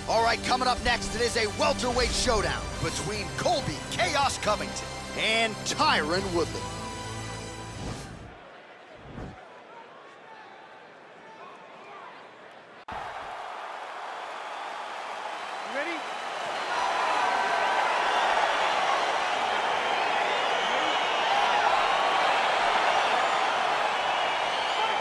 All right, coming up next, it is a welterweight showdown between Colby Chaos Covington and Tyron Woodley. Ready?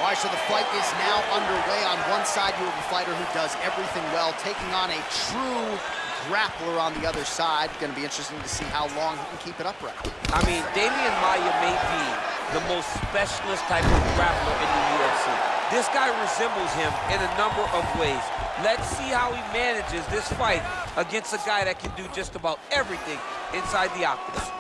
All right, so the fight is now underway. On one side, you have a fighter who does everything well, taking on a true grappler on the other side. Going to be interesting to see how long he can keep it upright. I mean, Damian Maia may be the most specialist type of grappler in the UFC. This guy resembles him in a number of ways. Let's see how he manages this fight against a guy that can do just about everything inside the octagon.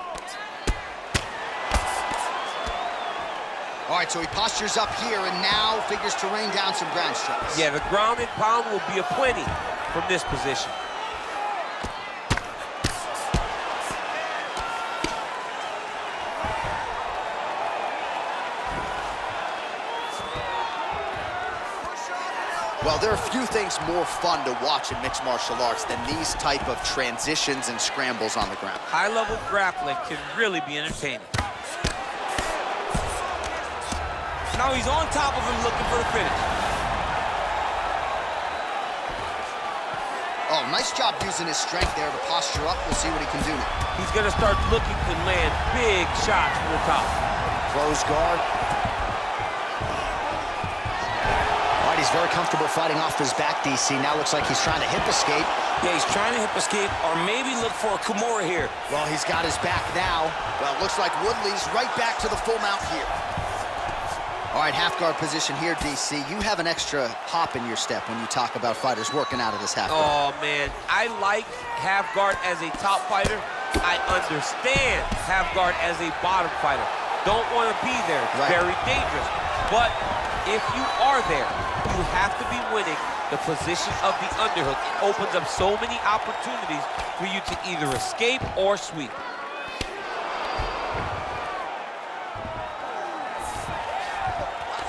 All right, so he postures up here and now figures to rain down some ground strikes. Yeah, the ground and pound will be aplenty from this position. Well, there are few things more fun to watch in mixed martial arts than these type of transitions and scrambles on the ground. High-level grappling can really be entertaining. Now he's on top of him looking for the finish. Oh, nice job using his strength there to posture up. We'll see what he can do now. He's going to start looking to land big shots from the top. Close guard. All right, he's very comfortable fighting off his back, DC. Now looks like he's trying to hip escape. Yeah, he's trying to hip escape or maybe look for a Kimura here. Well, he's got his back now. Well, it looks like Woodley's right back to the full mount here. All right, half guard position here, DC. You have an extra hop in your step when you talk about fighters working out of this half guard. Oh, man, I like half guard as a top fighter. I understand half guard as a bottom fighter. Don't want to be there. It's very dangerous. But if you are there, you have to be winning the position of the underhook. It opens up so many opportunities for you to either escape or sweep.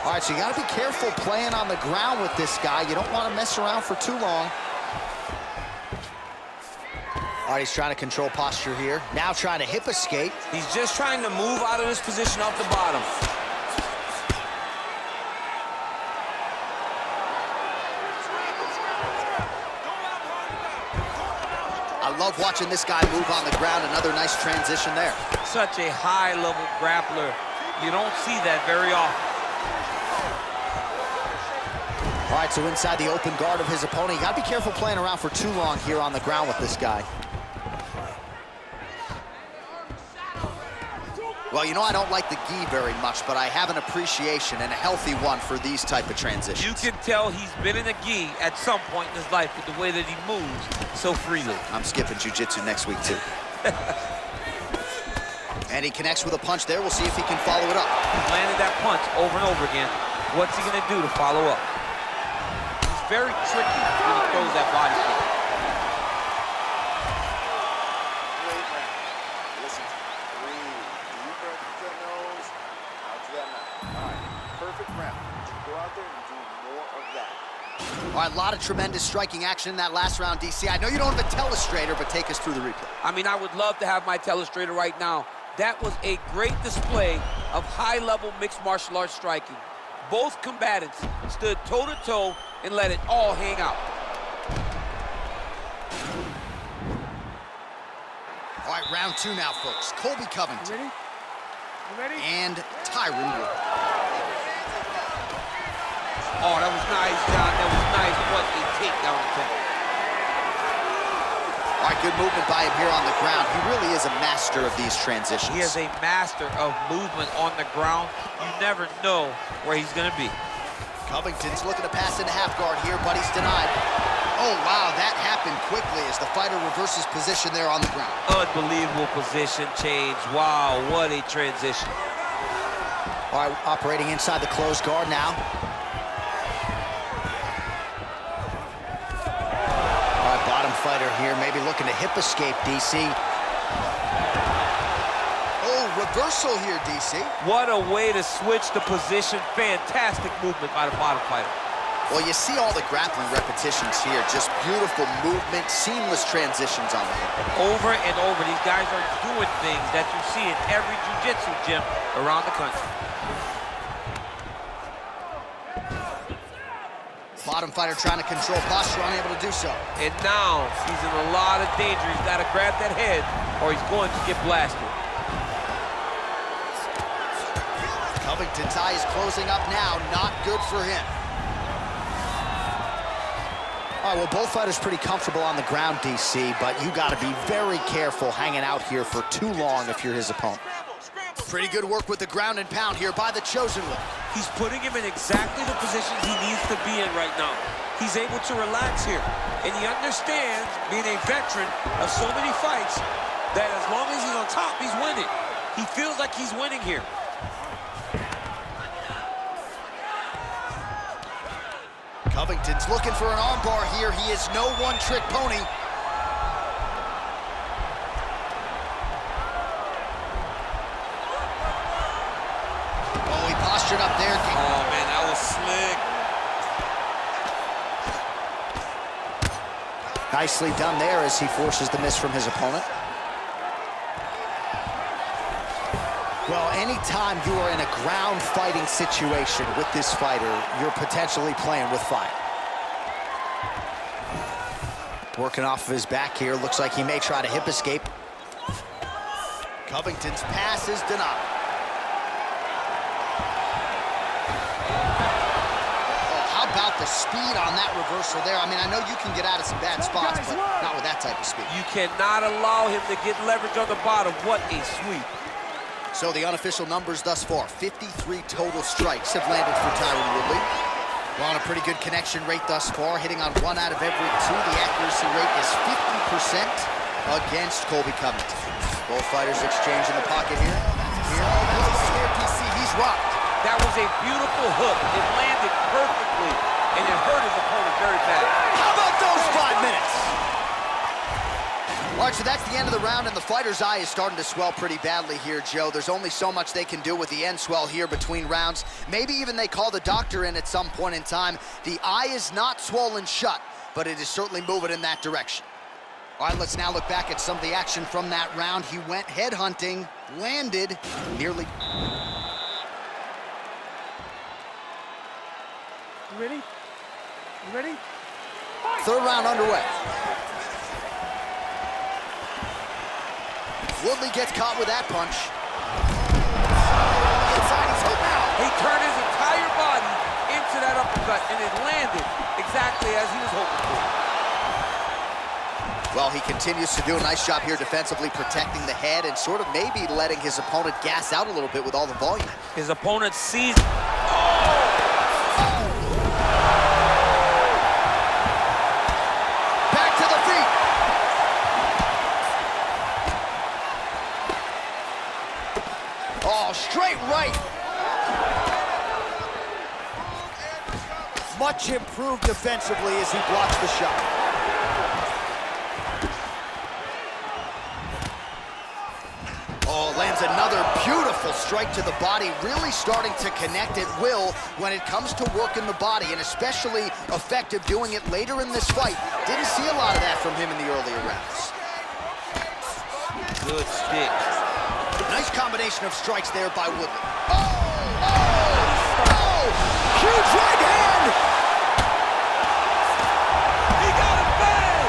All right, so you got to be careful playing on the ground with this guy. You don't want to mess around for too long. All right, he's trying to control posture here. Now trying to hip escape. He's just trying to move out of this position off the bottom. I love watching this guy move on the ground. Another nice transition there. Such a high-level grappler. You don't see that very often. All right, so inside the open guard of his opponent. You got to be careful playing around for too long here on the ground with this guy. Well, you know, I don't like the gi very much, but I have an appreciation and a healthy one for these type of transitions. You can tell he's been in a gi at some point in his life with the way that he moves so freely. I'm skipping jiu-jitsu next week, too. And he connects with a punch there. We'll see if he can follow it up. He's landed that punch over and over again. What's he going to do to follow up? He's very tricky when he throws that body kick. All right, a lot of tremendous striking action in that last round, DC. I know you don't have a telestrator, but take us through the replay. I mean, I would love to have my telestrator right now. That was a great display of high-level mixed martial arts striking. Both combatants stood toe-to-toe and let it all hang out. All right, round two now, folks. Colby Covington. You ready? You ready? And Tyron Woodley. Oh, that was nice, John. That was nice. What a takedown attempt. All right, good movement by him here on the ground. He really is a master of these transitions. He is a master of movement on the ground. You never know where he's going to be. Covington's looking to pass into half guard here, but he's denied. Oh, wow, that happened quickly as the fighter reverses position there on the ground. Unbelievable position change. Wow, what a transition. All right, operating inside the closed guard now. All right, bottom fighter here, maybe looking to hip escape, DC. Oh, reversal here, DC. What a way to switch the position. Fantastic movement by the bottom fighter. Well, you see all the grappling repetitions here. Just beautiful movement, seamless transitions on the hip. Over and over, these guys are doing things that you see in every jiu-jitsu gym around the country. Bottom fighter trying to control posture, unable to do so. And now he's in a lot of danger. He's got to grab that head or he's going to get blasted. Covington's eye is closing up now. Not good for him. All right, well, both fighters pretty comfortable on the ground, DC, but you got to be very careful hanging out here for too long if you're his opponent. Pretty good work with the ground and pound here by the chosen one. He's putting him in exactly the position he needs to be in right now. He's able to relax here, and he understands, being a veteran of so many fights, that as long as he's on top, he's winning. He feels like he's winning here. Covington's looking for an armbar here. He is no one-trick pony. Oh, he postured up there. Oh, man, that was slick. Nicely done there as he forces the miss from his opponent. Well, anytime you are in a ground fighting situation with this fighter, you're potentially playing with fire. Working off of his back here. Looks like he may try to hip escape. Covington's pass is denied. Oh, how about the speed on that reversal there? I mean, I know you can get out of some bad spots, but not with that type of speed. You cannot allow him to get leverage on the bottom. What a sweep. So the unofficial numbers thus far, 53 total strikes have landed for Tyron Woodley. We're on a pretty good connection rate thus far, hitting on 1 out of every 2. The accuracy rate is 50% against Colby Covington. Both fighters exchange in the pocket here. He's rocked. That was a beautiful hook. It landed perfectly, and it hurt his opponent very bad. How about those 5 minutes? All right, so that's the end of the round, and the fighter's eye is starting to swell pretty badly here, Joe. There's only so much they can do with the end swell here between rounds. Maybe even they call the doctor in at some point in time. The eye is not swollen shut, but it is certainly moving in that direction. All right, let's now look back at some of the action from that round. He went head hunting, landed, nearly... You ready? You ready? Third round underway. Woodley gets caught with that punch. Inside, he's hooked now. He turned his entire body into that uppercut, and it landed exactly as he was hoping for. Well, he continues to do a nice job here defensively, protecting the head and sort of maybe letting his opponent gas out a little bit with all the volume. His opponent sees... Back to the feet. Oh, straight right. Much improved defensively as he blocks the shot. Oh, lands another beautiful strike to the body, really starting to connect at will when it comes to working the body, and especially effective doing it later in this fight. Didn't see a lot of that from him in the earlier rounds. Good stick. Nice combination of strikes there by Woodley. Oh! Huge right hand! He got it bad!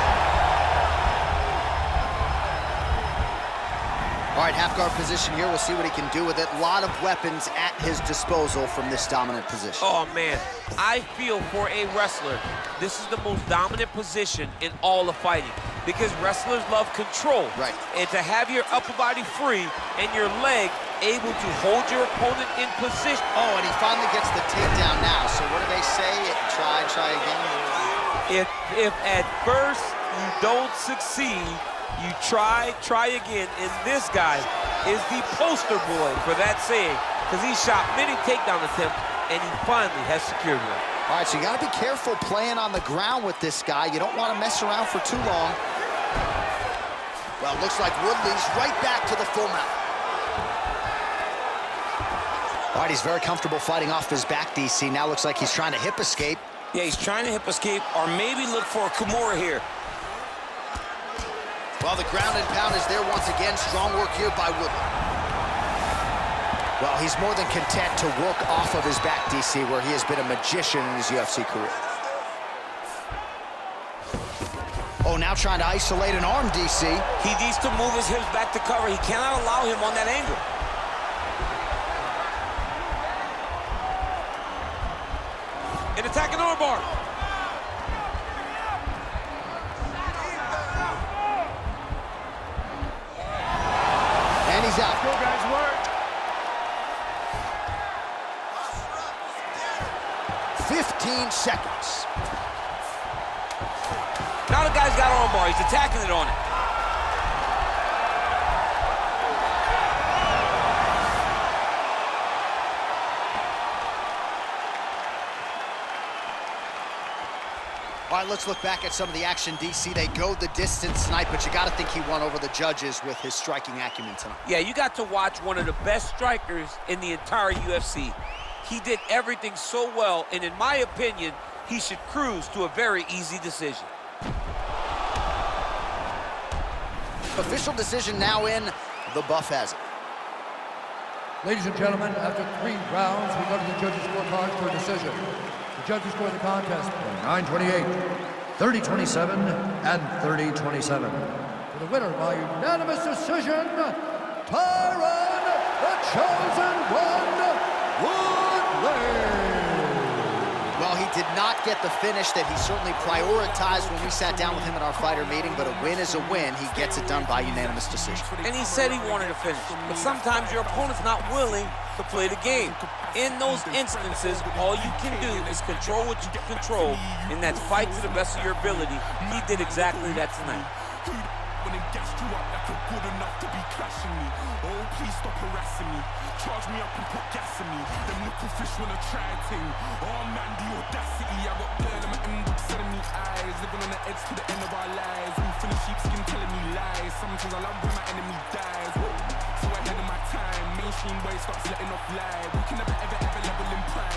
All right, half guard position here. We'll see what he can do with it. A lot of weapons at his disposal from this dominant position. Oh, man. I feel for a wrestler, this is the most dominant position in all of fighting, because wrestlers love control. Right. And to have your upper body free and your leg able to hold your opponent in position. Oh, and he finally gets the takedown now. So what do they say? Try again? If at first you don't succeed, you try again. And this guy is the poster boy for that saying, because he shot many takedown attempts, and he finally has secured one. All right, so you got to be careful playing on the ground with this guy. You don't want to mess around for too long. Well, it looks like Woodley's right back to the full mount. All right, he's very comfortable fighting off his back, DC. Now looks like he's trying to hip escape. Yeah, he's trying to hip escape or maybe look for a Kimura here. Well, the ground and pound is there once again. Strong work here by Woodley. Well, he's more than content to work off of his back, DC, where he has been a magician in his UFC career. Oh, now trying to isolate an arm, DC. He needs to move his hips back to cover. He cannot allow him on that angle. An attacking armbar. And he's out. Go, guys, work. 15 seconds. Now the guy's got armbar. He's attacking it on it. All right, let's look back at some of the action, DC. They go the distance tonight, but you got to think he won over the judges with his striking acumen tonight. Yeah, you got to watch one of the best strikers in the entire UFC. He did everything so well, and in my opinion, he should cruise to a very easy decision. Official decision now in. The buff has it. Ladies and gentlemen, after 3 rounds, we go to the judges' scorecards for a decision. The judges score the contest 9-28, 30-27, and 30-27. For the winner by unanimous decision, Tyron, the chosen one, Woodley. Well, he did not get the finish that he certainly prioritized when we sat down with him at our fighter meeting, but a win is a win. He gets it done by unanimous decision. And he said he wanted to finish, but sometimes your opponent's not willing to play the game. In those instances, all you can do is control what you can control, and that's fight to the best of your ability. He did exactly that tonight. When it gassed you up like you're good enough to be clashing me. Oh, please stop harassing me. Charge me up and put gas in me. Them little fish wanna try a thing. Oh man, the audacity. I got blood in my inbox, setting me eyes. Living on the edge to the end of our lives. I'm feeling sheepskin telling me lies. Sometimes I love when my enemy dies. So ahead of my time, mainstream boys starts letting off lies. We can never ever ever level in pride.